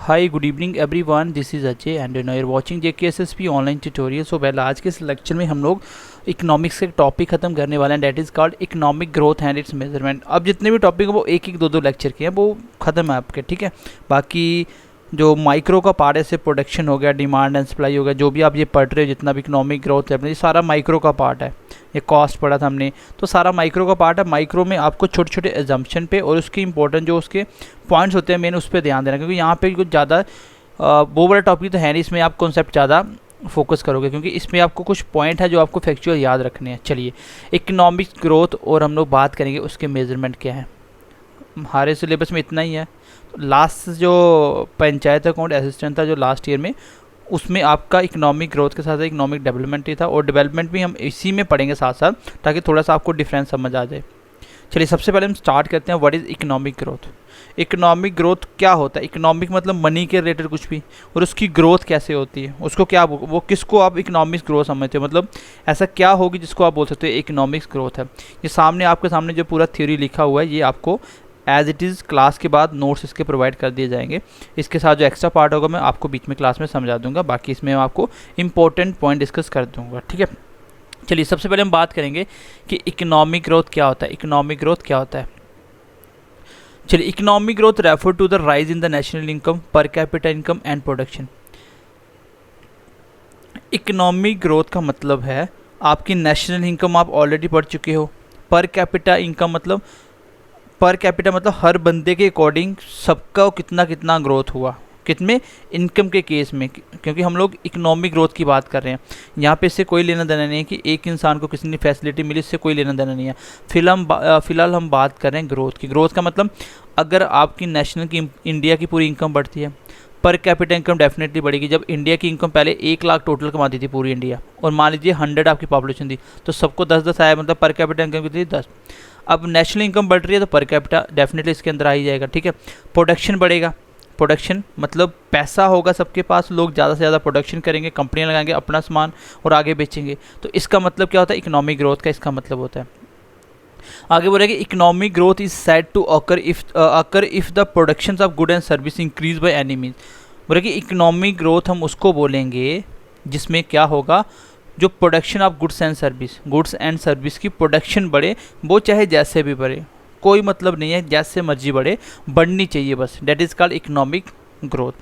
Hi good evening everyone, this is Ajay and you are watching JKSSP online tutorial. So पहले आज के इस lecture में हम लोग इकोनॉमिक्स के टॉपिक खत्म करने वाले हैं, that is called economic growth and it's measurement. अब जितने भी टॉपिक हैं वो एक एक दो लेक्चर के हैं, वो ख़त्म है आपके, ठीक है। बाकी जो माइक्रो का पार्ट है, जैसे प्रोडक्शन हो गया, डिमांड एंड सप्लाई हो गया, जो भी आप ये पढ़ रहे हो, जितना भी इकोनॉमिक ग्रोथ है, ये सारा माइक्रो का पार्ट है। ये कॉस्ट पढ़ा था हमने, तो सारा माइक्रो का पार्ट है। माइक्रो में आपको छोटे छोटे एजम्पशन पे और उसके इंपॉर्टेंट जो उसके पॉइंट्स होते हैं मेन, उस पर ध्यान देना, क्योंकि यहाँ पे कुछ ज़्यादा वो बड़ा टॉपिक तो है नहीं, इसमें आप कॉन्सेप्ट ज़्यादा फोकस करोगे, क्योंकि इसमें आपको कुछ पॉइंट है जो आपको फैक्चुअल याद रखने हैं। चलिए, इकोनॉमिक ग्रोथ और हम लोग बात करेंगे उसके मेजरमेंट क्या है। हमारे सिलेबस में इतना ही है। लास्ट जो पंचायत अकाउंट असिस्टेंट था जो लास्ट ईयर में, उसमें आपका इकोनॉमिक ग्रोथ के साथ इकोनॉमिक डेवलपमेंट ही था, और डेवलपमेंट भी हम इसी में पढ़ेंगे साथ साथ, ताकि थोड़ा सा आपको डिफरेंस समझ आ जाए। चलिए, सबसे पहले हम स्टार्ट करते हैं, what is economic growth. Economic growth क्या होता है? इकोनॉमिक मतलब मनी के रिलेटेड कुछ भी, और उसकी ग्रोथ कैसे होती है, उसको क्या वो किसको आप इकोनॉमिक ग्रोथ समझते हो, मतलब ऐसा क्या होगी जिसको आप बोल सकते हो इकोनॉमिक्स ग्रोथ है। ये सामने आपके सामने जो पूरा थ्योरी लिखा हुआ है, ये आपको एज इट इज़ क्लास के बाद नोट्स इसके प्रोवाइड कर दिए जाएंगे। इसके साथ जो एक्स्ट्रा पार्ट होगा मैं आपको बीच में क्लास में समझा दूंगा, बाकी इसमें मैं आपको इंपॉर्टेंट पॉइंट डिस्कस कर दूंगा, ठीक है। चलिए, सबसे पहले हम बात करेंगे कि इकोनॉमिक ग्रोथ क्या होता है। इकोनॉमिक ग्रोथ क्या होता है? चलिए, economic growth refer to the rise in the national income, per capita income and production. Economic growth का मतलब है आपकी नेशनल इनकम आप ऑलरेडी पढ़ चुके हो। पर कैपिटा इनकम मतलब, पर कैपिटा मतलब हर बंदे के अकॉर्डिंग सबका कितना कितना ग्रोथ हुआ, कितने इनकम के केस में, क्योंकि हम लोग इकोनॉमिक ग्रोथ की बात कर रहे हैं। यहाँ पे इससे कोई लेना देना नहीं है कि एक इंसान को किसी ने फैसिलिटी मिली, इससे कोई लेना देना नहीं है। फिलहाल हम बात कर रहे हैं ग्रोथ की। ग्रोथ का मतलब, अगर आपकी नेशनल की इंडिया की पूरी इनकम बढ़ती है, पर कैपिटा इनकम डेफिनेटली बढ़ेगी। जब इंडिया की इनकम पहले 1 लाख टोटल कमाती थी पूरी इंडिया, और मान लीजिए 100 आपकी पॉपुलेशन थी, तो सबको 10-10 आया, मतलब पर कैपिटा इनकम कितनी थी? 10। अब नेशनल इनकम बढ़ रही है तो पर कैपिटा डेफिनेटली इसके अंदर आ ही जाएगा, ठीक है। प्रोडक्शन बढ़ेगा, प्रोडक्शन मतलब पैसा होगा सबके पास, लोग ज़्यादा से ज़्यादा प्रोडक्शन करेंगे, कंपनियां लगाएंगे अपना सामान और आगे बेचेंगे, तो इसका मतलब क्या होता है? इकोनॉमिक ग्रोथ का इसका मतलब होता है। आगे बोल रहे हैं कि economic growth is said to occur if the production of good and service increase by any means. बोल रहे कि इकोनॉमिक ग्रोथ हम उसको बोलेंगे जिसमें क्या होगा, जो production of goods and service की प्रोडक्शन बढ़े, वो चाहे जैसे भी बढ़े, कोई मतलब नहीं है, जैसे मर्जी बढ़े, बढ़नी चाहिए बस, that is called economic growth.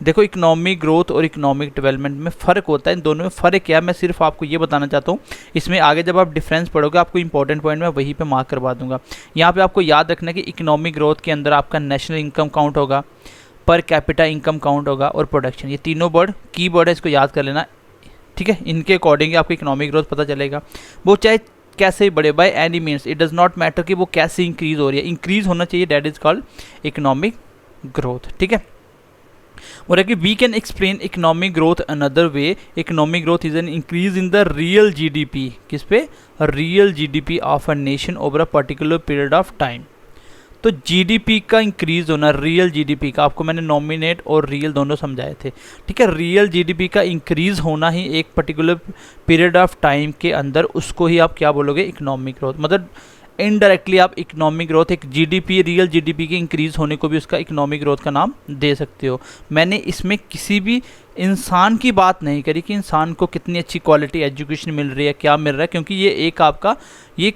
देखो, इकोनॉमिक ग्रोथ और इकोनॉमिक डेवलपमेंट में फ़र्क होता है। इन दोनों में फ़र्क क्या है, मैं सिर्फ आपको ये बताना चाहता हूँ। इसमें आगे जब आप डिफरेंस पढ़ोगे, आपको इंपॉर्टेंट पॉइंट मैं वहीं पे मार्क करवा दूंगा। यहाँ पे आपको याद रखना है कि इकोनॉमिक ग्रोथ के अंदर आपका नेशनल इनकम काउंट होगा, पर कैपिटा इनकम काउंट होगा, और प्रोडक्शन। ये तीनों वर्ड की वर्ड है, इसको याद कर लेना, ठीक है। इनके अकॉर्डिंग आपको इकोनॉमिक ग्रोथ पता चलेगा। वो चाहे कैसे ही बढ़े, bye any means, it does not matter कि वो कैसे इंक्रीज हो रही है, इंक्रीज होना चाहिए, that is called economic growth, ठीक है। बोल रहा है कि we can explain economic growth another way. Economic growth is an increase in the real GDP, किस पे? Real GDP of a nation over a particular period of time. तो GDP का इंक्रीज होना, रियल जीडीपी का, आपको मैंने nominate और real दोनों समझाए थे, ठीक है। रियल जीडीपी का इंक्रीज होना ही एक पर्टिकुलर पीरियड ऑफ टाइम के अंदर, उसको ही आप क्या बोलोगे? Economic growth. मतलब इनडायरेक्टली आप इकोनॉमिक ग्रोथ, एक जीडीपी, रियल जीडीपी के इंक्रीज होने को भी उसका इकोनॉमिक ग्रोथ का नाम दे सकते हो। मैंने इसमें किसी भी इंसान की बात नहीं करी कि इंसान को कितनी अच्छी क्वालिटी एजुकेशन मिल रही है, क्या मिल रहा है, क्योंकि ये एक आपका ये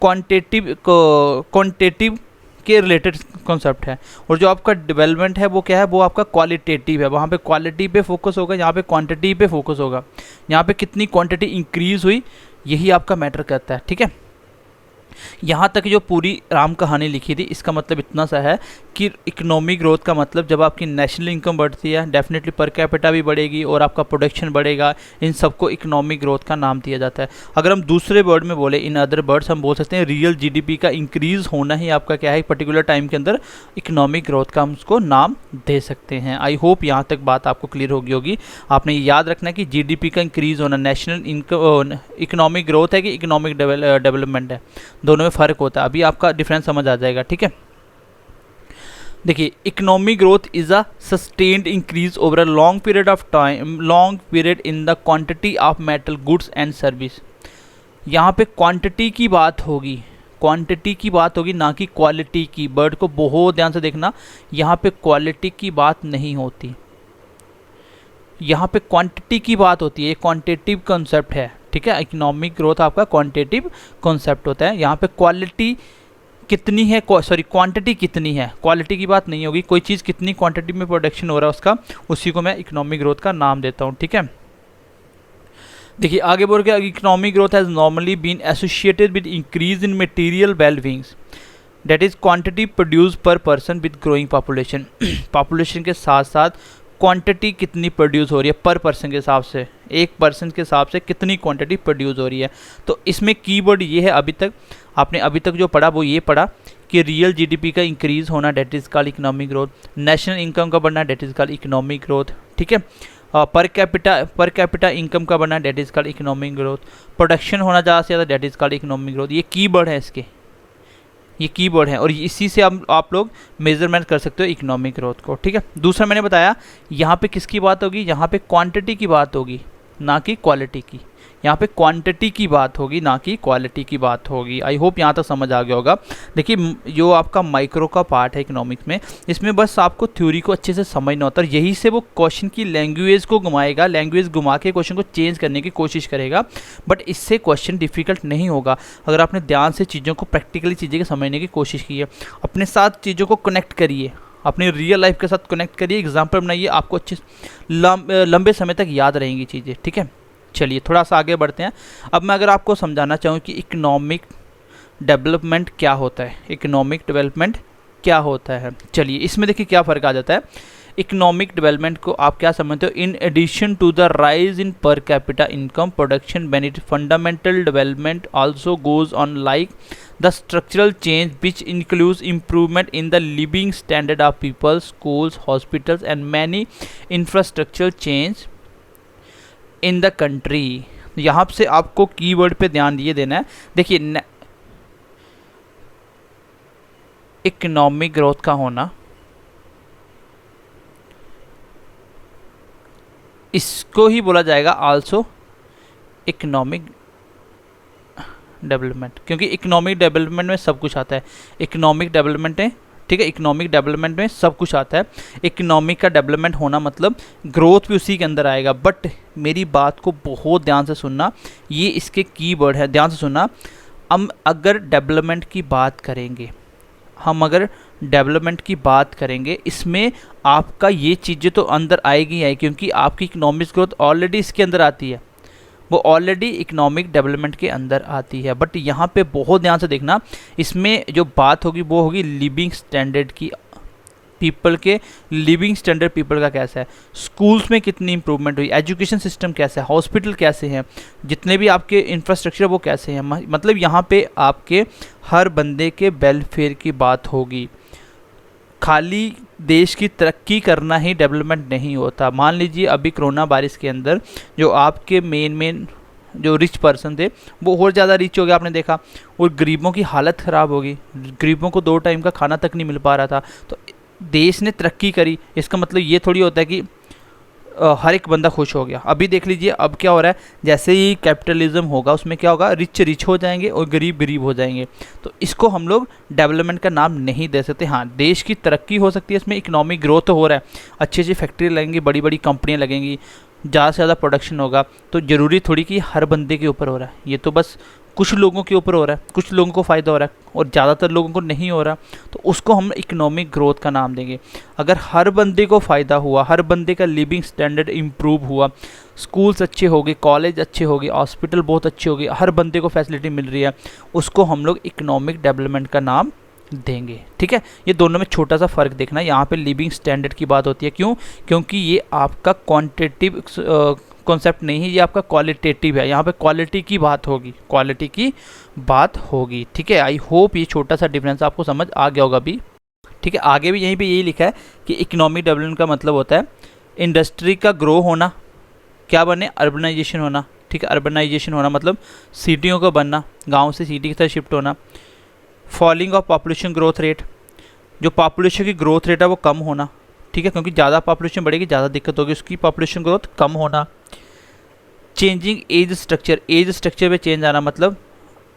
क्वांटिटेटिव के रिलेटेड कॉन्सेप्ट है, और जो आपका डेवलपमेंट है वो क्या है? वो आपका क्वालिटेटिव है। वहाँ पे क्वालिटी पे फोकस होगा, यहाँ पे क्वांटिटी पे फोकस होगा। यहाँ पे कितनी क्वांटिटी इंक्रीज हुई, यही आपका मैटर करता है, ठीक है। यहाँ तक जो पूरी राम कहानी लिखी थी, इसका मतलब इतना सा है कि इकोनॉमिक ग्रोथ का मतलब, जब आपकी नेशनल इनकम बढ़ती है, डेफिनेटली पर कैपिटा भी बढ़ेगी और आपका प्रोडक्शन बढ़ेगा, इन सबको इकोनॉमिक ग्रोथ का नाम दिया जाता है। अगर हम दूसरे वर्ड में बोले, इन अदर वर्ड्स हम बोल सकते हैं रियल जीडीपी का इंक्रीज होना ही आपका क्या है? एक पर्टिकुलर टाइम के अंदर इकोनॉमिक ग्रोथ का हम उसको नाम दे सकते हैं। आई होप यहाँ तक बात आपको क्लियर होगी। आपने याद रखना है कि जीडीपी का इंक्रीज होना नेशनल इनकम इकोनॉमिक ग्रोथ है कि इकोनॉमिक डेवलपमेंट है, दोनों में फ़र्क होता है। अभी आपका डिफरेंस समझ आ जाएगा, ठीक है। देखिए, economic growth is a sustained increase over a long period of time, long period in the quantity of metal goods and service. यहाँ पे क्वांटिटी की बात होगी, क्वांटिटी की बात होगी, ना कि क्वालिटी की। वर्ड को बहुत ध्यान से देखना, यहाँ पे क्वालिटी की बात नहीं होती, यहाँ पे क्वांटिटी की बात होती है। ये क्वांटिटिव कॉन्सेप्ट है, ठीक है। इकोनॉमिक ग्रोथ आपका क्वांटिटिव कॉन्सेप्ट होता है। यहाँ पे क्वालिटी कितनी है, सॉरी क्वांटिटी कितनी है, क्वालिटी की बात नहीं होगी। कोई चीज़ कितनी क्वांटिटी में प्रोडक्शन हो रहा है उसका, उसी को मैं इकोनॉमिक ग्रोथ का नाम देता हूँ, ठीक है। देखिए आगे बोल के, economic growth has normally been associated with increase in material wellbeings, that is quantity produce per person with growing population. Population के साथ साथ क्वांटिटी कितनी प्रोड्यूस हो रही है पर पर्सन के हिसाब से, एक पर्सन के हिसाब से कितनी क्वांटिटी प्रोड्यूस हो रही है। तो इसमें कीवर्ड ये है, अभी तक आपने जो पढ़ा वो ये पढ़ा कि रियल जीडीपी का इंक्रीज होना, that is called economic growth. National income का बढ़ना, that is called economic growth, ठीक है। पर कैपिटा इनकम का बढ़ना, that is called economic growth. Production होना ज़्यादा से ज़्यादा, that is called economic growth. ये कीवर्ड है इसके, ये कीवर्ड है, और इसी से आप लोग मेजरमेंट कर सकते हो इकोनॉमिक ग्रोथ को, ठीक है। दूसरा मैंने बताया, यहाँ पे किसकी बात होगी, यहाँ पे क्वांटिटी की बात होगी, ना कि क्वालिटी की। यहाँ पे क्वांटिटी की बात होगी, ना कि क्वालिटी की बात होगी। आई होप यहाँ तक समझ आ गया होगा। देखिए जो आपका माइक्रो का पार्ट है इकोनॉमिक्स में, इसमें बस आपको थ्योरी को अच्छे से समझना होता है, और यही से वो क्वेश्चन की लैंग्वेज को घुमाएगा, लैंग्वेज घुमा के क्वेश्चन को चेंज करने की कोशिश करेगा। बट इससे क्वेश्चन डिफिकल्ट नहीं होगा अगर आपने ध्यान से चीज़ों को, प्रैक्टिकली चीज़ें को समझने की कोशिश की है। अपने साथ चीज़ों को कनेक्ट करिए, अपनी रियल लाइफ के साथ कनेक्ट करिए, एग्जाम्पल बनाइए, आपको अच्छे लंबे समय तक याद रहेंगी चीज़ें, ठीक है। चलिए थोड़ा सा आगे बढ़ते हैं। अब मैं अगर आपको समझाना चाहूँ कि इकोनॉमिक डेवलपमेंट क्या होता है, इकोनॉमिक डेवलपमेंट क्या होता है, चलिए इसमें देखिए क्या फ़र्क आ जाता है। इकोनॉमिक डेवलपमेंट को आप क्या समझते हो, in addition to the rise in per capita income, production benefit, fundamental development also goes on like the structural change which includes improvement in the living standard of people, schools, hospitals and many infrastructural change in the country. यहाँ से आपको keyword पे ध्यान दिए देना है। देखिए economic growth का होना, इसको ही बोला जाएगा आल्सो इकोनॉमिक डेवलपमेंट, क्योंकि इकोनॉमिक डेवलपमेंट में सब कुछ आता है। इकोनॉमिक डेवलपमेंट है, ठीक है, इकोनॉमिक डेवलपमेंट में सब कुछ आता है। इकोनॉमिक का डेवलपमेंट होना मतलब ग्रोथ भी उसी के अंदर आएगा। बट मेरी बात को बहुत ध्यान से सुनना, ये इसके कीवर्ड है, ध्यान से सुनना। हम अगर डेवलपमेंट की बात करेंगे, इसमें आपका ये चीज़ें तो अंदर आएगी ही, क्योंकि आपकी इकोनॉमिक ग्रोथ ऑलरेडी इसके अंदर आती है, वो ऑलरेडी इकोनॉमिक डेवलपमेंट के अंदर आती है। बट यहाँ पे बहुत ध्यान से देखना, इसमें जो बात होगी वो होगी लिविंग स्टैंडर्ड की, पीपल के लिविंग स्टैंडर्ड पीपल का कैसा है, स्कूल्स में कितनी इंप्रूवमेंट हुई, एजुकेशन सिस्टम कैसा है, हॉस्पिटल कैसे हैं, जितने भी आपके इंफ्रास्ट्रक्चर वो कैसे हैं। मतलब यहाँ पे आपके हर बंदे के वेलफेयर की बात होगी। खाली देश की तरक्की करना ही डेवलपमेंट नहीं होता। मान लीजिए अभी कोरोना वायरस के अंदर जो आपके मेन जो रिच पर्सन थे वो और ज़्यादा रिच हो गया, आपने देखा, और गरीबों की हालत ख़राब होगी, गरीबों को 2 टाइम का खाना तक नहीं मिल पा रहा था। तो देश ने तरक्की करी, इसका मतलब ये थोड़ी होता है कि हर एक बंदा खुश हो गया। अभी देख लीजिए अब क्या हो रहा है, जैसे ही कैपिटलिज्म होगा उसमें क्या होगा, रिच हो जाएंगे और गरीब हो जाएंगे। तो इसको हम लोग डेवलपमेंट का नाम नहीं दे सकते। हाँ, देश की तरक्की हो सकती है, इसमें इकोनॉमिक ग्रोथ हो रहा है, अच्छी अच्छी फैक्ट्री लगेंगी, बड़ी बड़ी कंपनियाँ लगेंगी, ज़्यादा से ज़्यादा प्रोडक्शन होगा। तो ज़रूरी थोड़ी कि हर बंदे के ऊपर हो रहा है, ये तो बस कुछ लोगों के ऊपर हो रहा है, कुछ लोगों को फ़ायदा हो रहा है और ज़्यादातर लोगों को नहीं हो रहा, तो उसको हम इकोनॉमिक ग्रोथ का नाम देंगे। अगर हर बंदे को फ़ायदा हुआ, हर बंदे का लिविंग स्टैंडर्ड इम्प्रूव हुआ, स्कूल्स अच्छे हो गए, कॉलेज अच्छे हो गए, हॉस्पिटल बहुत अच्छे हो गए, हर बंदे को फैसिलिटी मिल रही है, उसको हम लोग इकोनॉमिक डेवलपमेंट का नाम देंगे, ठीक है। ये दोनों में छोटा सा फ़र्क देखना, यहाँ पे लिविंग स्टैंडर्ड की बात होती है, क्यों, क्योंकि ये आपका क्वांटिटेटिव कॉन्सेप्ट नहीं है, ये आपका क्वालिटेटिव है। यहाँ पे क्वालिटी की बात होगी, ठीक है। आई होप ये छोटा सा डिफरेंस आपको समझ आ गया होगा अभी, ठीक है। आगे भी यहीं पे यही लिखा है कि इकोनॉमिक डेवलपमेंट का मतलब होता है इंडस्ट्री का ग्रो होना, क्या बने, अर्बनाइजेशन होना, ठीक है। अर्बनाइजेशन होना मतलब सिटियों का बनना, गाँव से सिटी की तरफ शिफ्ट होना। Falling of population growth rate, जो पॉपुलेशन की ग्रोथ रेट है वो कम होना, ठीक है, क्योंकि ज़्यादा पॉपुलेशन बढ़ेगी ज़्यादा दिक्कत होगी, उसकी पॉपुलेशन ग्रोथ कम होना। Changing age structure, age structure में चेंज आना, मतलब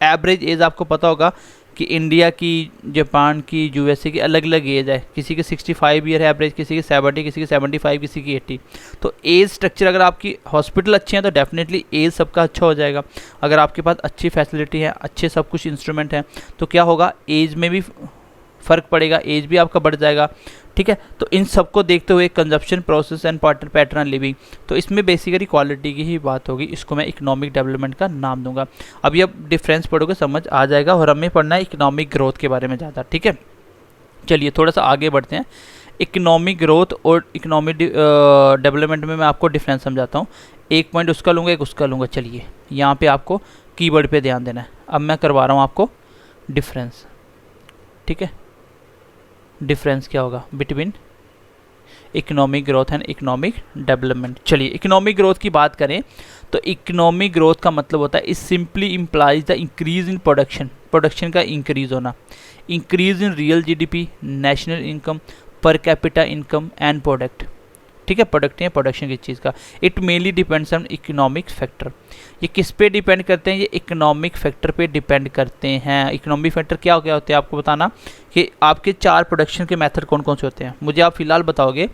एवरेज एज आपको पता होगा कि इंडिया की, जापान की, यूएसए की अलग अलग एज है, किसी की 65 ईयर है एवरेज, किसी की 70, किसी की 75, किसी की 80। तो एज स्ट्रक्चर अगर आपकी हॉस्पिटल अच्छे हैं तो डेफिनेटली एज सबका अच्छा हो जाएगा। अगर आपके पास अच्छी फैसिलिटी है, अच्छे सब कुछ इंस्ट्रूमेंट हैं, तो क्या होगा, एज में भी फ़र्क पड़ेगा, एज भी आपका बढ़ जाएगा। ठीक है, तो इन सबको देखते हुए consumption, process and pattern living, तो इसमें बेसिकली क्वालिटी की ही बात होगी। इसको मैं इकोनॉमिक डेवलपमेंट का नाम दूंगा। अभी अब डिफरेंस पढ़ोगे समझ आ जाएगा, और हमें पढ़ना है इकोनॉमिक ग्रोथ के बारे में ज़्यादा। ठीक है, चलिए थोड़ा सा आगे बढ़ते हैं। इकोनॉमिक ग्रोथ और इकोनॉमिक डेवलपमेंट में मैं आपको डिफरेंस समझाता हूँ। एक पॉइंट उसका लूँगा, एक उसका लूँगा। चलिए यहाँ पे आपको कीवर्ड पे ध्यान देना है। अब मैं करवा रहा हूँ आपको डिफरेंस। ठीक है, डिफरेंस क्या होगा between economic growth and economic development. चलिए इकोनॉमिक ग्रोथ की बात करें तो इकोनॉमिक ग्रोथ का मतलब होता है इस simply implies the increase in production, production का इंक्रीज होना, increase in real GDP, national income, per capita income and product. ठीक है, प्रोडक्ट है प्रोडक्शन किस चीज़ का। It mainly depends on economic factor. ये किस पे डिपेंड करते हैं, ये इकोनॉमिक फैक्टर पे डिपेंड करते हैं। इकोनॉमिक फैक्टर क्या क्या होते हैं आपको बताना कि आपके 4 प्रोडक्शन के मेथड कौन कौन से होते हैं। मुझे आप फिलहाल बताओगे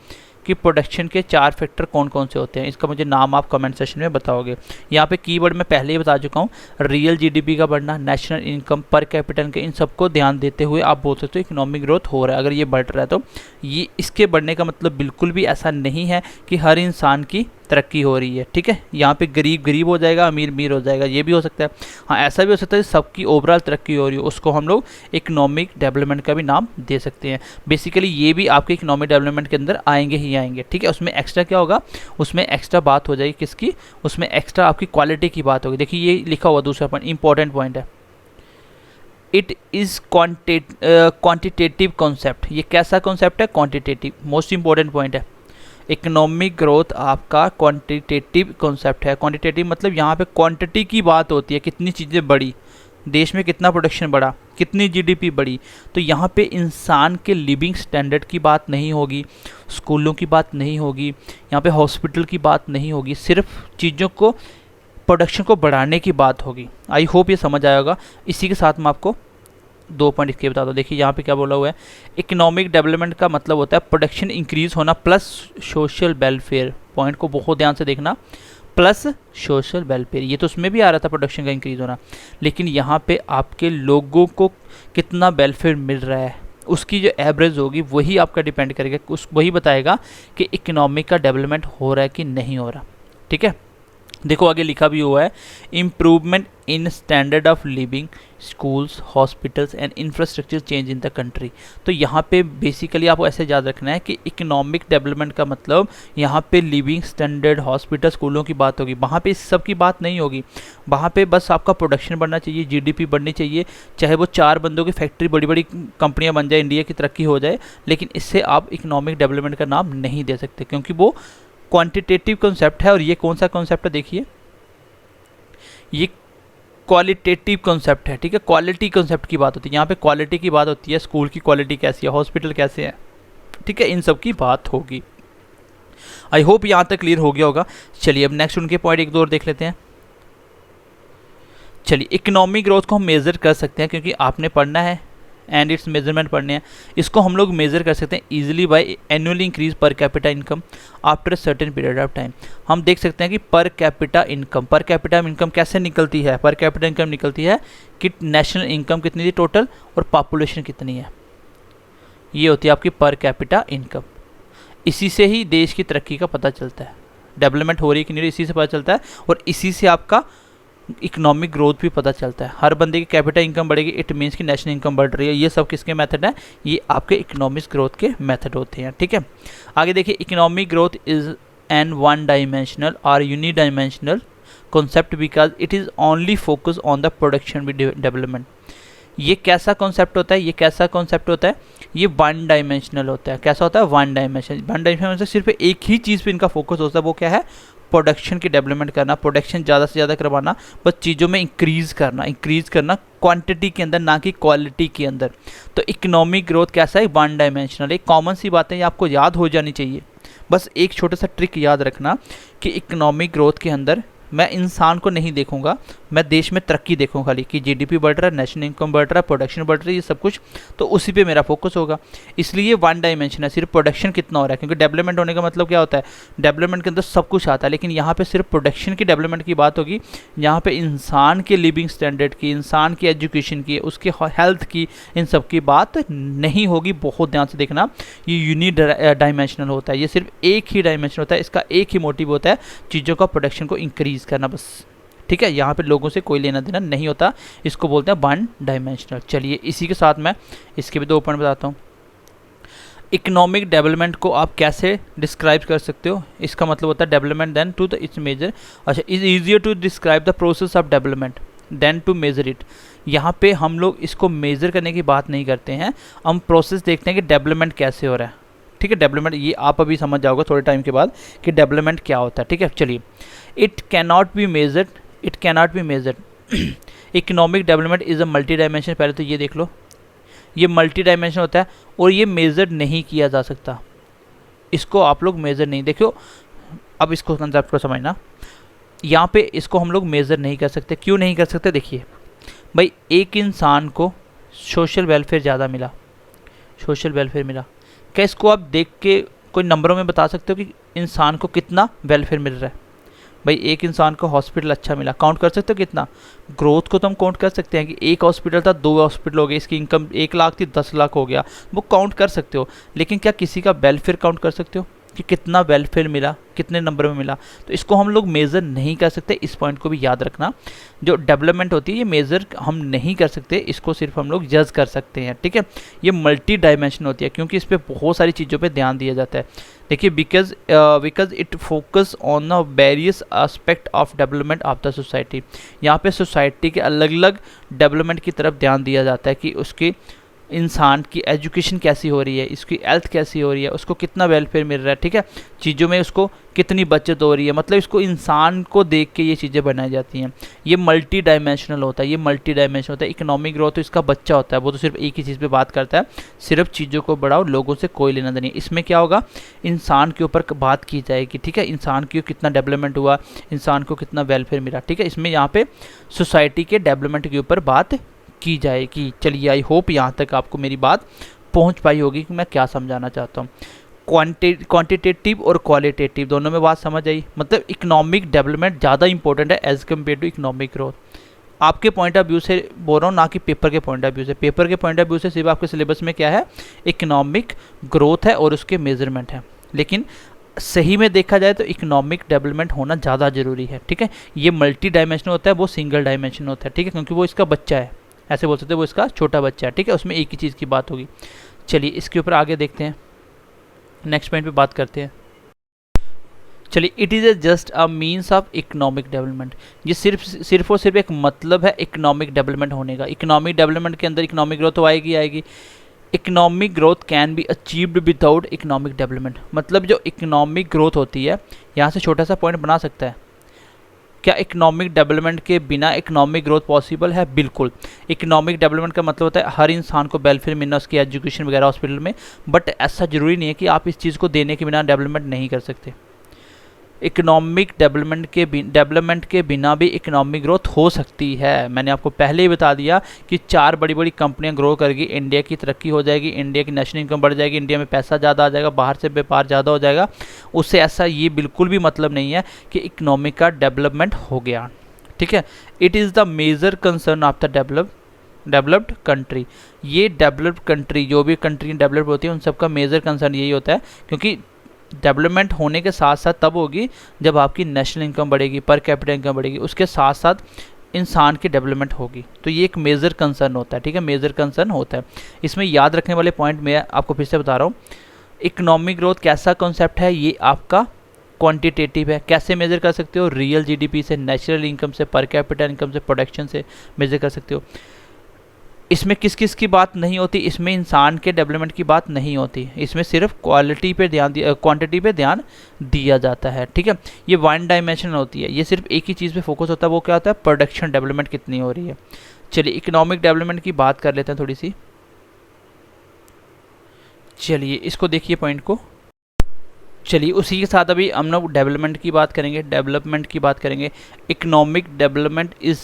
कि प्रोडक्शन के 4 फैक्टर कौन कौन से होते हैं, इसका मुझे नाम आप कमेंट सेशन में बताओगे। यहाँ पे कीवर्ड मैं पहले ही बता चुका हूँ, रियल जीडीपी का बढ़ना, नेशनल इनकम, पर कैपिटल के, इन सबको ध्यान देते हुए आप बोल सकते हो इकोनॉमिक ग्रोथ हो रहा है। अगर ये बढ़ रहा है तो ये इसके बढ़ने का मतलब बिल्कुल भी ऐसा नहीं है कि हर इंसान की तरक्की हो रही है। ठीक है, यहाँ पे गरीब गरीब हो जाएगा, अमीर अमीर हो जाएगा, ये भी हो सकता है। हाँ, ऐसा भी हो सकता है सबकी ओवरऑल तरक्की हो रही हो, उसको हम लोग इकोनॉमिक डेवलपमेंट का भी नाम दे सकते हैं। बेसिकली ये भी आपके इकोनॉमिक डेवलपमेंट के अंदर आएंगे ही आएंगे। ठीक है, उसमें एक्स्ट्रा क्या होगा, उसमें एक्स्ट्रा बात हो जाएगी किसकी, उसमें एक्स्ट्रा आपकी क्वालिटी की बात होगी। देखिए ये लिखा हुआ दूसरा पॉइंट, इंपॉर्टेंट पॉइंट है, इट इज़ क्वांटिटेटिव कॉन्सेप्ट। ये कैसा कॉन्सेप्ट है, क्वांटिटेटिव, मोस्ट इंपॉर्टेंट पॉइंट है। इकोनॉमिक ग्रोथ आपका क्वांटिटेटिव कॉन्सेप्ट है। क्वांटिटेटिव मतलब यहाँ पे क्वांटिटी की बात होती है, कितनी चीज़ें बढ़ी, देश में कितना प्रोडक्शन बढ़ा, कितनी जीडीपी बढ़ी। तो यहाँ पे इंसान के लिविंग स्टैंडर्ड की बात नहीं होगी, स्कूलों की बात नहीं होगी, यहाँ पे हॉस्पिटल की बात नहीं होगी, सिर्फ चीज़ों को, प्रोडक्शन को बढ़ाने की बात होगी। आई होप ये समझ आया होगा। इसी के साथ मैं आपको 2 पॉइंट इसके बता दो। देखिए यहाँ पे क्या बोला हुआ है, इकोनॉमिक डेवलपमेंट का मतलब होता है प्रोडक्शन इंक्रीज होना प्लस सोशल वेलफेयर। पॉइंट को बहुत ध्यान से देखना, प्लस सोशल वेलफेयर, ये तो उसमें भी आ रहा था प्रोडक्शन का इंक्रीज होना, लेकिन यहाँ पे आपके लोगों को कितना वेलफेयर मिल रहा है उसकी जो एवरेज होगी वही आपका डिपेंड करेगा, वही बताएगा कि इकोनॉमिक का डेवलपमेंट हो रहा है कि नहीं हो रहा। ठीक है, देखो आगे लिखा भी हुआ है, improvement in standard of living, schools, hospitals and infrastructure change in the country. तो यहाँ पे बेसिकली आपको ऐसे याद रखना है कि इकोनॉमिक डेवलपमेंट का मतलब यहाँ पे लिविंग स्टैंडर्ड, हॉस्पिटल, स्कूलों की बात होगी। वहाँ पे इस सब की बात नहीं होगी, वहाँ पे बस आपका प्रोडक्शन बढ़ना चाहिए, जीडीपी बढ़नी चाहिए, चाहे वो 4 बंदों की फैक्ट्री, बड़ी बड़ी कंपनियाँ बन जाए, इंडिया की तरक्की हो जाए, लेकिन इससे आप इकोनॉमिक डेवलपमेंट का नाम नहीं दे सकते, क्योंकि वो क्वांटिटेटिव कॉन्सेप्ट है। और ये कौन सा कॉन्सेप्ट है, देखिए ये क्वालिटेटिव कॉन्सेप्ट है। ठीक है, क्वालिटी कॉन्सेप्ट की बात होती है, यहाँ पे क्वालिटी की बात होती है, स्कूल की क्वालिटी कैसी है, हॉस्पिटल कैसे है, ठीक है, इन सब की बात होगी। आई होप यहाँ तक क्लियर हो गया होगा। चलिए अब नेक्स्ट उनके पॉइंट 1 2 और देख लेते हैं। चलिए इकोनॉमिक ग्रोथ को हम मेज़र कर सकते हैं, क्योंकि आपने पढ़ना है एंड इट्स मेजरमेंट पढ़ने हैं। इसको हम लोग मेज़र कर सकते हैं easily by annually increase per capita income after certain period of time. हम देख सकते हैं कि पर कैपिटा इनकम कैसे निकलती है। पर कैपिटा इनकम निकलती है कि नेशनल इनकम कितनी थी टोटल और पॉपुलेशन कितनी है, ये होती है आपकी पर कैपिटा इनकम। इसी से ही देश की तरक्की का पता चलता है, डेवलपमेंट हो रही है कि नहीं, इसी से पता चलता है, और इसी से आपका इकोनॉमिक ग्रोथ भी पता चलता है। हर बंदे की कैपिटल इनकम बढ़ेगी, इट मीन्स कि नेशनल इनकम बढ़ रही है। ये सब किसके मेथड हैं, ये आपके इकोनॉमिक ग्रोथ के मेथड होते हैं। ठीक है, आगे देखिए, economic growth is an one dimensional और unidimensional concept because it is only focus on the production development. ये कैसा कॉन्सेप्ट होता है, ये वन डायमेंशनल होता है। कैसा होता है, वन डायमेंशनल से सिर्फ एक ही चीज़ पे इनका फोकस होता है, वो क्या है, प्रोडक्शन की डेवलपमेंट करना, प्रोडक्शन ज़्यादा से ज़्यादा करवाना, बस चीज़ों में इंक्रीज़ करना क्वांटिटी के अंदर, ना कि क्वालिटी के अंदर। तो इकोनॉमिक ग्रोथ कैसा है, वन डायमेंशनल। एक कॉमन सी बात है, ये आपको याद हो जानी चाहिए। बस एक छोटा सा ट्रिक याद रखना कि इकोनॉमिक ग्रोथ के अंदर मैं इंसान को नहीं देखूंगा, मैं देश में तरक्की देखूंगा खाली कि जीडीपी बढ़ रहा है, नेशनल इनकम बढ़ रहा है, प्रोडक्शन बढ़ रही है, ये सब कुछ, तो उसी पे मेरा फोकस होगा। इसलिए ये वन डायमेंशन है, सिर्फ प्रोडक्शन कितना हो रहा है, क्योंकि डेवलपमेंट होने का मतलब क्या होता है, डेवलपमेंट के अंदर सब कुछ आता है, लेकिन यहाँ पे सिर्फ प्रोडक्शन की डेवलपमेंट की बात होगी। यहाँ पे इंसान के लिविंग स्टैंडर्ड की, इंसान की एजुकेशन की, उसके हेल्थ की, इन सब की बात नहीं होगी। बहुत ध्यान से देखना, ये यूनि डायमेंशनल होता है, ये सिर्फ एक ही डायमेंशन होता है, इसका एक ही मोटिव होता है, चीज़ों का प्रोडक्शन को इंक्रीज़ करना बस। ठीक है, यहाँ पे लोगों से कोई लेना देना नहीं होता, इसको बोलते हैं वन डायमेंशनल। चलिए इसी के साथ मैं इसके भी 2 पॉइंट बताता हूँ। इकोनॉमिक डेवलपमेंट को आप कैसे डिस्क्राइब कर सकते हो, इसका मतलब होता है development than to the its measure. अच्छा, is easier to describe the process of development than to measure it. यहाँ पे हम लोग इसको मेजर करने की बात नहीं करते हैं, हम प्रोसेस देखते हैं कि डेवलपमेंट कैसे हो रहा है। ठीक है, डेवलपमेंट ये आप अभी समझ जाओगे थोड़े टाइम के बाद कि डेवलपमेंट क्या होता है। ठीक है, चलिए, it cannot be measured, it cannot be measured. Economic development is a multi dimension. पहले तो ये देख लो, ये मल्टी डायमेंशन होता है और ये मेज़र नहीं किया जा सकता, इसको आप लोग मेज़र नहीं, देखो अब इसको कंसेप्ट को समझना। यहाँ पे इसको हम लोग मेज़र नहीं कर सकते। क्यों नहीं कर सकते, देखिए भाई, एक इंसान को सोशल वेलफेयर ज़्यादा मिला, सोशल वेलफेयर मिला, क्या इसको आप देख के कोई नंबरों में बता सकते हो कि इंसान को कितना वेलफेयर मिल रहा है? भाई एक इंसान को हॉस्पिटल अच्छा मिला, काउंट कर सकते हो कितना? ग्रोथ को तो हम काउंट कर सकते हैं कि एक हॉस्पिटल था, 2 हॉस्पिटल हो गए, इसकी इनकम 1 लाख थी 10 लाख हो गया, वो काउंट कर सकते हो। लेकिन क्या किसी का वेलफेयर काउंट कर सकते हो कि कितना वेलफेयर मिला, कितने नंबर में मिला? तो इसको हम लोग मेज़र नहीं कर सकते, इस पॉइंट को भी याद रखना। जो डेवलपमेंट होती है ये मेज़र हम नहीं कर सकते, इसको सिर्फ हम लोग जज कर सकते हैं। ठीक है, ये मल्टी डायमेंशन होती है क्योंकि इस पर बहुत सारी चीज़ों पे ध्यान दिया जाता है। देखिए, because it focus on the various aspect of development of the society. यहाँ पे सोसाइटी के अलग अलग डेवलपमेंट की तरफ ध्यान दिया जाता है कि उसकी इंसान की एजुकेशन कैसी हो रही है, इसकी हेल्थ कैसी हो रही है, उसको कितना वेलफेयर मिल रहा है। ठीक है, चीज़ों में उसको कितनी बचत हो रही है, मतलब इसको इंसान को देख के ये चीज़ें बनाई जाती हैं। ये मल्टी डायमेंशनल होता है, ये मल्टी डायमेंशनल होता है। इकोनॉमिक ग्रोथ तो इसका बच्चा होता है, वो तो सिर्फ एक ही चीज़ पे बात करता है, सिर्फ चीज़ों को बढ़ाओ, लोगों से कोई लेना देना नहीं। इसमें क्या होगा, इंसान के ऊपर बात की जाएगी। ठीक है, इंसान की कितना डेवलपमेंट हुआ, इंसान को कितना वेलफेयर मिला। ठीक है, इसमें यहाँ पे सोसाइटी के डेवलपमेंट के ऊपर बात की जाएगी। चलिए, आई होप यहाँ तक आपको मेरी बात पहुँच पाई होगी कि मैं क्या समझाना चाहता हूँ। क्वांटिटेटिव और क्वालिटेटिव दोनों में बात समझ आई। मतलब इकोनॉमिक डेवलपमेंट ज़्यादा इंपॉर्टेंट है as compare to economic growth. आपके पॉइंट ऑफ व्यू से बोल रहा हूँ, ना कि पेपर के पॉइंट ऑफ व्यू से। पेपर के पॉइंट ऑफ व्यू से सिर्फ आपके सिलेबस में क्या है, इकोनॉमिक ग्रोथ है और उसके मेजरमेंट है। लेकिन सही में देखा जाए तो इकोनॉमिक डेवलपमेंट होना ज़्यादा ज़रूरी है। ठीक है, ये मल्टी डायमेंशन होता है, वो सिंगल डायमेंशन होता है। ठीक है, क्योंकि वो इसका बच्चा है, ऐसे बोल सकते हैं, वो इसका छोटा बच्चा है। ठीक है, उसमें एक ही चीज़ की बात होगी। चलिए इसके ऊपर आगे देखते हैं, नेक्स्ट पॉइंट पे बात करते हैं। चलिए, it is just a means of economic development. ये सिर्फ और सिर्फ एक मतलब है इकोनॉमिक डेवलपमेंट होने का। इकोनॉमिक डेवलपमेंट के अंदर इकोनॉमिक ग्रोथ तो आएगी आएगी। Economic growth can be achieved without economic development. मतलब जो इकोनॉमिक ग्रोथ होती है, यहाँ से छोटा सा पॉइंट बना सकता है, क्या इकोनॉमिक डेवलपमेंट के बिना इकोनॉमिक ग्रोथ पॉसिबल है? बिल्कुल। इकोनॉमिक डेवलपमेंट का मतलब होता है हर इंसान को वेलफेयर मिलना, उसकी एजुकेशन वगैरह हॉस्पिटल में, बट ऐसा ज़रूरी नहीं है कि आप इस चीज़ को देने के बिना डेवलपमेंट नहीं कर सकते। इकोनॉमिक डेवलपमेंट के बिना भी इकोनॉमिक ग्रोथ हो सकती है। मैंने आपको पहले ही बता दिया कि 4 बड़ी बड़ी कंपनियां ग्रो करेगी, इंडिया की तरक्की हो जाएगी, इंडिया की नेशनल इनकम बढ़ जाएगी, इंडिया में पैसा ज़्यादा आ जाएगा, बाहर से व्यापार ज़्यादा हो जाएगा। उससे ऐसा ये बिल्कुल भी मतलब नहीं है कि इकोनॉमिक का डेवलपमेंट हो गया। ठीक है, it is the major concern of the developed country. ये डेवलप्ड कंट्री, जो भी कंट्री डेवलप होती है, उन सबका मेजर कंसर्न यही होता है, क्योंकि डेवलपमेंट होने के साथ साथ तब होगी जब आपकी नेशनल इनकम बढ़ेगी, पर कैपिटा इनकम बढ़ेगी, उसके साथ साथ इंसान की डेवलपमेंट होगी। तो ये एक मेजर कंसर्न होता है। ठीक है, मेजर कंसर्न होता है। इसमें याद रखने वाले पॉइंट मैं आपको फिर से बता रहा हूँ। इकोनॉमिक ग्रोथ कैसा कॉन्सेप्ट है, ये आपका क्वांटिटेटिव है। कैसे मेजर कर सकते हो? रियल जीडीपी से, नेचुरल इनकम से, पर कैपिटा इनकम से, प्रोडक्शन से मेजर कर सकते हो। इसमें किस किस की बात नहीं होती, इसमें इंसान के डेवलपमेंट की बात नहीं होती, इसमें सिर्फ क्वालिटी पे ध्यान क्वांटिटी पे ध्यान दिया जाता है। ठीक है, ये वन डायमेंशनल होती है, ये सिर्फ एक ही चीज़ पे फोकस होता है, वो क्या होता है, प्रोडक्शन डेवलपमेंट कितनी हो रही है। चलिए इकोनॉमिक डेवलपमेंट की बात कर लेते हैं थोड़ी सी। चलिए इसको देखिए पॉइंट को। चलिए उसी के साथ अभी हम लोग डेवलपमेंट की बात करेंगे। Economic development is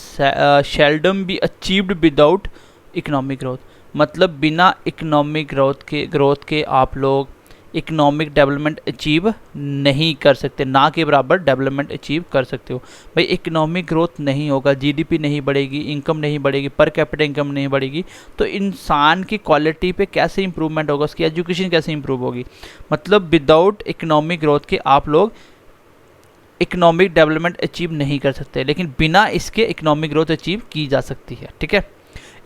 seldom be achieved without economic growth. मतलब बिना इकोनॉमिक ग्रोथ के आप लोग इकोनॉमिक डेवलपमेंट अचीव नहीं कर सकते, ना के बराबर डेवलपमेंट अचीव कर सकते हो। भाई इकोनॉमिक ग्रोथ नहीं होगा, जीडीपी नहीं बढ़ेगी, इनकम नहीं बढ़ेगी, पर कैपिटा इनकम नहीं बढ़ेगी, तो इंसान की क्वालिटी पे कैसे इंप्रूवमेंट होगा, उसकी एजुकेशन कैसे इंप्रूव होगी। मतलब विदाउट इकोनॉमिक ग्रोथ के आप लोग इकोनॉमिक डेवलपमेंट अचीव नहीं कर सकते, लेकिन बिना इसके इकोनॉमिक ग्रोथ अचीव की जा सकती है। ठीक है,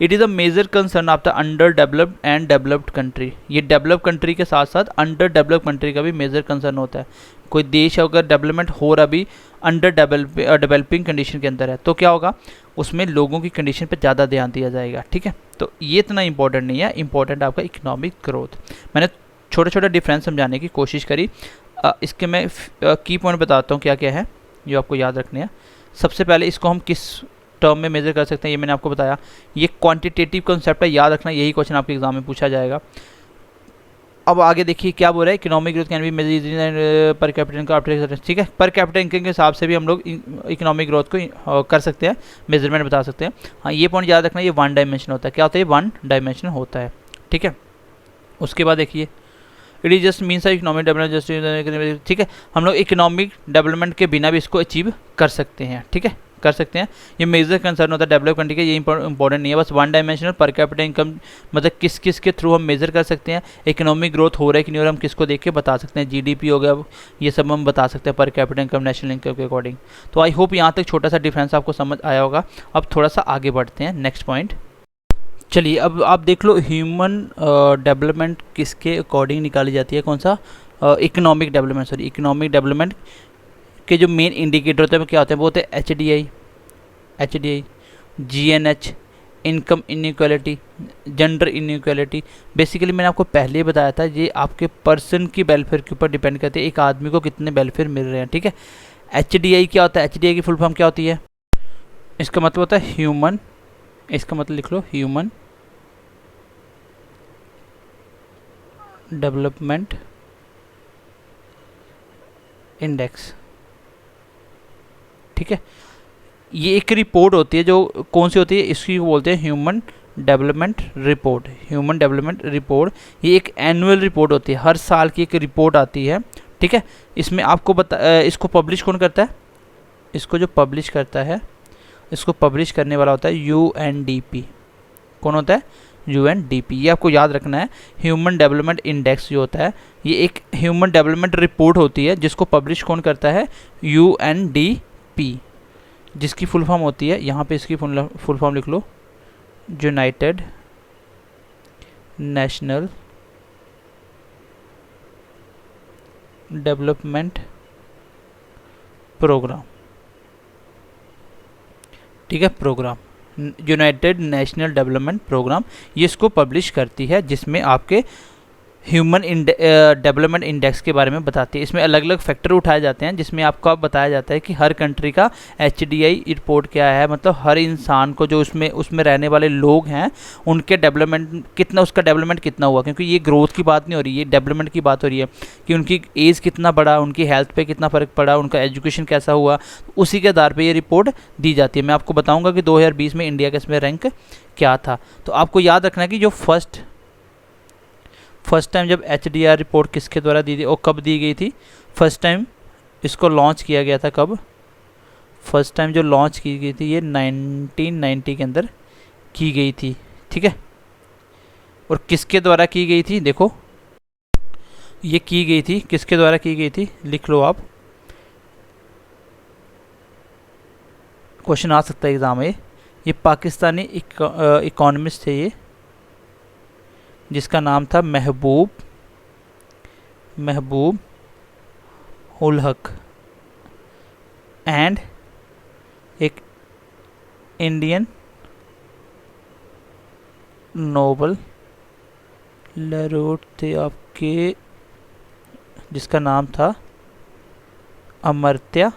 it is a major concern of the underdeveloped and developed country. ये डेवलप कंट्री के साथ साथ अंडर डेवलप कंट्री का भी मेजर कंसर्न होता है। कोई देश अगर डेवलपमेंट हो रहा भी अंडर डेवलपिंग कंडीशन के अंदर है, तो क्या होगा, उसमें लोगों की कंडीशन पे ज़्यादा ध्यान दिया जाएगा। ठीक है, तो ये इतना इंपॉर्टेंट नहीं है, इंपॉर्टेंट आपका इकोनॉमिक ग्रोथ। मैंने छोटा छोटा डिफरेंस समझाने की कोशिश करी। इसके मैं की पॉइंट बताता हूँ क्या क्या है जो आपको याद रखने हैं। सबसे पहले इसको हम किस टर्म में मेजर कर सकते हैं, ये मैंने आपको बताया। ये क्वांटिटेटिव कॉन्सेप्ट है, याद रखना, यही क्वेश्चन आपके एग्जाम में पूछा जाएगा। अब आगे देखिए क्या बोल रहा है, economic growth can be measured पर कैपिटा इनकम। ठीक है, पर कैपिटा इनकम के हिसाब से भी हम लोग इकोनॉमिक ग्रोथ को कर सकते हैं, मेजरमेंट बता सकते हैं। हाँ, ये पॉइंट याद रखना, ये वन डायमेंशन होता है। क्या होता है, वन डायमेंशन होता है। ठीक है, उसके बाद देखिए it is just means economic development just. ठीक है, हम लोग इकोनॉमिक डेवलपमेंट के बिना भी इसको अचीव कर सकते हैं। ठीक है, कर सकते हैं। ये मेजर कंसर्न होता है डेवलप कंट्री का, ये इंपॉर्टेंट नहीं है। बस वन डायमेंशनल पर कैपिटा इनकम, मतलब किस किस के थ्रू हम मेजर कर सकते हैं इकोनॉमिक ग्रोथ हो रहा है कि नहीं हो रहा, हम किसको देख के बता सकते हैं। जीडीपी हो गया, ये सब हम बता सकते हैं पर कैपिटा इनकम, नेशनल इनकम के अकॉर्डिंग। तो आई होप यहाँ तक छोटा सा डिफरेंस आपको समझ आया होगा। अब थोड़ा सा आगे बढ़ते हैं, नेक्स्ट पॉइंट। चलिए अब आप देख लो, ह्यूमन डेवलपमेंट किसके अकॉर्डिंग निकाली जाती है, कौन सा, economic development, sorry economic development के जो मेन इंडिकेटर होते हैं वो क्या होते हैं, वो होते हैं HDI, GNH, income inequality, gender inequality. Basically मैंने आपको पहले ही बताया था, ये आपके पर्सन की वेलफेयर के ऊपर डिपेंड करते हैं, एक आदमी को कितने वेलफेयर मिल रहे हैं। ठीक है, एचडीआई क्या होता है, एचडीआई की फुल फॉर्म क्या होती है, इसका मतलब होता है ह्यूमन, इसका मतलब लिख लो ह्यूमन डेवलपमेंट इंडेक्स। ठीक है, ये एक रिपोर्ट होती है, जो कौन सी होती है, इसकी बोलते हैं human development report. Human development report ये एक एनुअल रिपोर्ट होती है, हर साल की एक रिपोर्ट आती है। ठीक है, इसमें आपको इसको पब्लिश कौन करता है, इसको जो पब्लिश करता है, इसको पब्लिश करने वाला होता है यूएनडीपी। कौन होता है, यूएनडीपी। ये आपको याद रखना है। ह्यूमन डेवलपमेंट इंडेक्स जो होता है, ये एक ह्यूमन डेवलपमेंट रिपोर्ट होती है, जिसको पब्लिश कौन करता है, यूएनडीपी, जिसकी फुल फॉर्म होती है, यहाँ पे इसकी फुल फॉर्म लिख लो, यूनाइटेड नेशनल डेवलपमेंट प्रोग्राम। ठीक है, programme United National Development Programme, ये इसको पब्लिश करती है, जिसमें आपके ह्यूमन डेवलपमेंट इंडेक्स के बारे में बताती है। इसमें अलग अलग फैक्टर उठाए जाते हैं, जिसमें आपको बताया जाता है कि हर कंट्री का एचडीआई रिपोर्ट क्या है, मतलब हर इंसान को जो उसमें रहने वाले लोग हैं, उनके डेवलपमेंट कितना, उसका डेवलपमेंट कितना हुआ। क्योंकि ये ग्रोथ की बात नहीं हो रही, ये डेवलपमेंट की बात हो रही है कि उनकी एज कितना बढ़ा, उनकी हेल्थ पे कितना फ़र्क पड़ा, उनका एजुकेशन कैसा हुआ, उसी के आधार पर ये रिपोर्ट दी जाती है। मैं आपको बताऊँगा कि 2020 में इंडिया का इसमें रैंक क्या था। तो आपको याद रखना है कि जो फर्स्ट टाइम जब एचडीआर रिपोर्ट किसके द्वारा दी थी और कब दी गई थी, फर्स्ट टाइम इसको लॉन्च किया गया था कब, फर्स्ट टाइम जो लॉन्च की गई थी ये 1990 के अंदर की गई थी। ठीक है, और किसके द्वारा की गई थी, देखो ये की गई थी, किसके द्वारा की गई थी, लिख लो आप, क्वेश्चन आ सकता है एग्जाम में। ये पाकिस्तानी इकोनॉमिस्ट थे, ये जिसका नाम था महबूब उल हक, एंड एक इंडियन नोबल लॉरेट थे आपके, जिसका नाम था अमर्त्य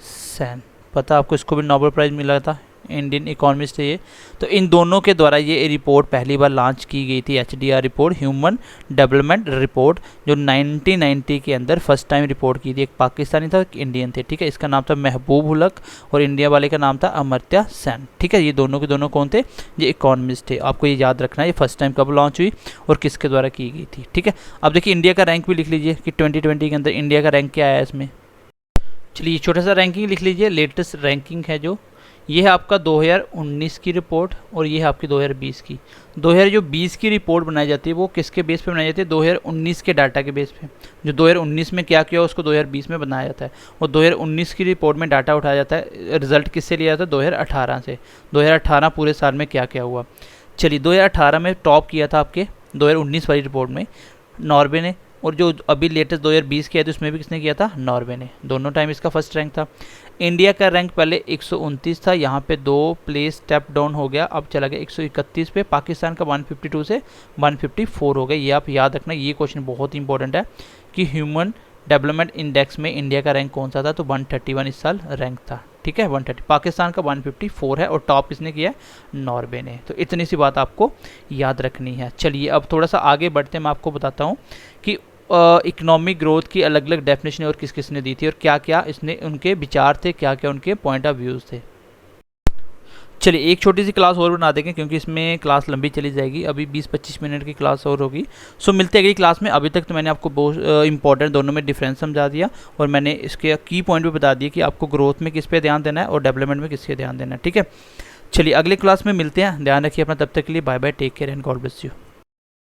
सेन। पता आपको, इसको भी नोबेल प्राइज़ मिला था इंडियन इकोनॉमिस्ट है ये। तो इन दोनों के द्वारा ये रिपोर्ट पहली बार लॉन्च की गई थी, HDR report, human development report, जो 1990 के अंदर फर्स्ट टाइम रिपोर्ट की थी। एक पाकिस्तानी था, एक इंडियन थे, ठीक है। इसका नाम था महबूब हुलक और इंडिया वाले का नाम था अमर्त्य सेन, ठीक है। ये दोनों के दोनों कौन थे? ये इकोनॉमिस्ट थे। आपको ये याद रखना है ये फर्स्ट टाइम कब लॉन्च हुई और किसके द्वारा की गई थी, ठीक है। अब देखिए इंडिया का रैंक भी लिख लीजिए कि 2020 के अंदर इंडिया का रैंक क्या आया इसमें। चलिए छोटा सा रैंकिंग लिख लीजिए, लेटेस्ट रैंकिंग है जो ये है आपका 2019 की रिपोर्ट और ये है आपकी 2020 की। 2020 की रिपोर्ट बनाई जाती है वो किसके बेस पे बनाई जाती है? 2019 के डाटा के बेस पे। जो 2019 में क्या किया उसको 2020 में बनाया जाता है और 2019 की रिपोर्ट में डाटा उठाया जाता है। रिजल्ट किससे लिया जाता है? 2018 से। 2018 पूरे साल में क्या क्या हुआ। चलिए 2018 में टॉप किया था आपके 2019 वाली रिपोर्ट में नॉर्वे ने, और जो अभी लेटेस्ट 2020 किया था उसमें भी किसने किया था? नॉर्वे ने। दोनों टाइम इसका फर्स्ट रैंक था। इंडिया का रैंक पहले 129 था, यहाँ पे 2 प्लेस स्टेप डाउन हो गया, अब चला गया 131 पे। पाकिस्तान का 152 से 154 हो गया। ये आप याद रखना, ये क्वेश्चन बहुत इंपॉर्टेंट है कि ह्यूमन डेवलपमेंट इंडेक्स में इंडिया का रैंक कौन सा था? तो 131 इस साल रैंक था, ठीक है। 130 पाकिस्तान का 154 है और टॉप किसने किया है? नॉर्वे ने। तो इतनी सी बात आपको याद रखनी है। चलिए अब थोड़ा सा आगे बढ़ते मैं आपको बताता हूँ कि इकोनॉमिक ग्रोथ की अलग अलग डेफिनेशन और किस किस ने दी थी और क्या क्या इसने उनके विचार थे, क्या क्या उनके पॉइंट ऑफ व्यूज़ थे। चलिए एक छोटी सी क्लास और बना देंगे क्योंकि इसमें क्लास लंबी चली जाएगी, अभी 20-25 मिनट की क्लास और होगी। सो मिलते हैं अगली क्लास में। अभी तक तो मैंने आपको बहुत इंपॉर्टेंट दोनों में डिफरेंस समझा दिया और मैंने इसके की पॉइंट भी बता दिया कि आपको ग्रोथ में किस पे ध्यान देना है और डेवलपमेंट में किसके ध्यान देना है, ठीक है। चलिए अगले क्लास में मिलते हैं, ध्यान रखिए अपना, तब तक के लिए bye bye, take care and God bless you.